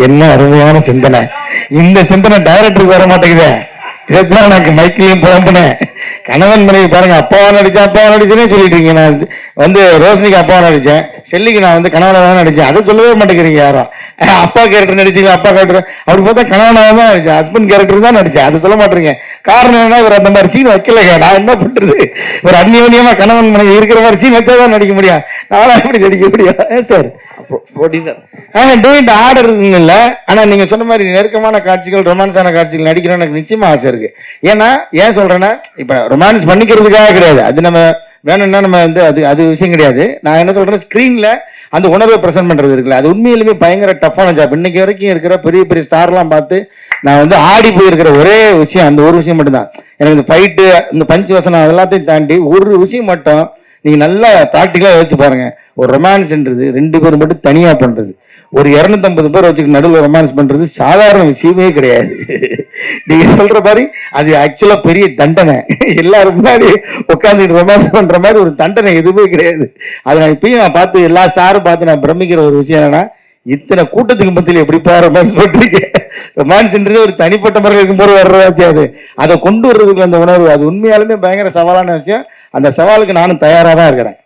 என்ன அருமையான சிந்தனை. இந்த சிந்தனை டைரக்டருக்கு வர மாட்டேங்குதே. இதுதான் எனக்கு மைக்கிலையும் புலம்புனேன். கணவன் மனைவி பாருங்க, அப்பாவா நடிச்சேன்னே சொல்லிட்டு இருக்கீங்க. நான் வந்து ரோஷினிக்கு அப்பாவா நடிச்சேன், ஷெல்லிக்கு நான் வந்து கணவனாக தான் நடிச்சேன். அதை சொல்லவே மாட்டேங்கிறீங்க யாரும். அப்பா கேரக்டர் நடிச்சீங்க, அப்பா கேரக்டர் அப்படி பார்த்தா கணவனாக தான் நடிச்சேன், ஹஸ்பண்ட் கேரக்டர் தான் நடிச்சேன். அதை சொல்ல மாட்டேங்க. காரணம் என்ன, இவர் அந்த மாதிரி சீன் வைக்கலைங்க. நான் என்ன பண்றது? ஒரு அந்நியோன்யமா கணவன் மனைவி இருக்கிற மாதிரி சீன் வச்சா தான் நடிக்க முடியும். நானும் எப்படி நடிக்க முடியும் சார்? ஆர்டர் இல்ல. ஆனா நீங்க சொன்ன மாதிரி நெருக்கமான காட்சிகள், ரொமான்ஸான காட்சிகள் நடிக்கணும்னு எனக்கு நிச்சயமா ஆசை இருக்கு. ஏன்னா ஏன் சொல்றேன்னா, இப்ப ரொமான்ஸ் பண்ணிக்கிறதுக்காக கிடையாது, அது நம்ம வேணும்னா நம்ம வந்து அது விஷயம் கிடையாது. நான் என்ன சொல்றேன், ஸ்கிரீன்ல அந்த உணர்வை பிரசன்ட் பண்றது இருக்குல்ல, அது உண்மையிலுமே பயங்கர டஃப்பான ஜாப். இன்னைக்கு வரைக்கும் இருக்கிற பெரிய பெரிய ஸ்டார்லாம் பார்த்து நான் வந்து ஆடி போயிருக்கிற ஒரே விஷயம் அந்த ஒரு விஷயம் மட்டும்தான். எனக்கு இந்த ஃபைட்டு, இந்த பஞ்சு வசனம் அதெல்லாத்தையும் தாண்டி ஒரு விஷயம் மட்டும் நீங்க நல்லா ப்ராக்டிக்கலா யோசிச்சு பாருங்க. ஒரு ரொமான்ஸ்ன்றது 2 பேர் மட்டும் தனியா பண்றது, ஒரு 250 பேர் வச்சுக்க நடுவில் ரொமான்ஸ் பண்றது சாதாரண விஷயமே கிடையாது. நீங்க சொல்ற மாதிரி அது ஆக்சுவலா பெரிய தண்டனை. எல்லாரும் முன்னாடி உட்காந்துட்டு ரொமான்ஸ் பண்ற மாதிரி ஒரு தண்டனை எதுவுமே கிடையாது. அதை நான் இப்பயும் நான் பார்த்து எல்லா ஸ்டாரும் பார்த்து நான் பிரமிக்கிற ஒரு விஷயம் என்னன்னா, இத்தனை கூட்டத்துக்கு மத்தியில் எப்படிப்பா ரொமான்ஸ் பண்றீங்க? ரொமான்ஸ்ன்றது ஒரு தனிப்பட்ட முறையில் இருக்கும்போது வர்றதாச்சு. அதை கொண்டு வர்றதுக்கு அந்த உணர்வு அது உண்மையாலுமே பயங்கர சவாலான விஷயம். அந்த சவாலுக்கு நானும் தயாராக தான் இருக்கிறேன்.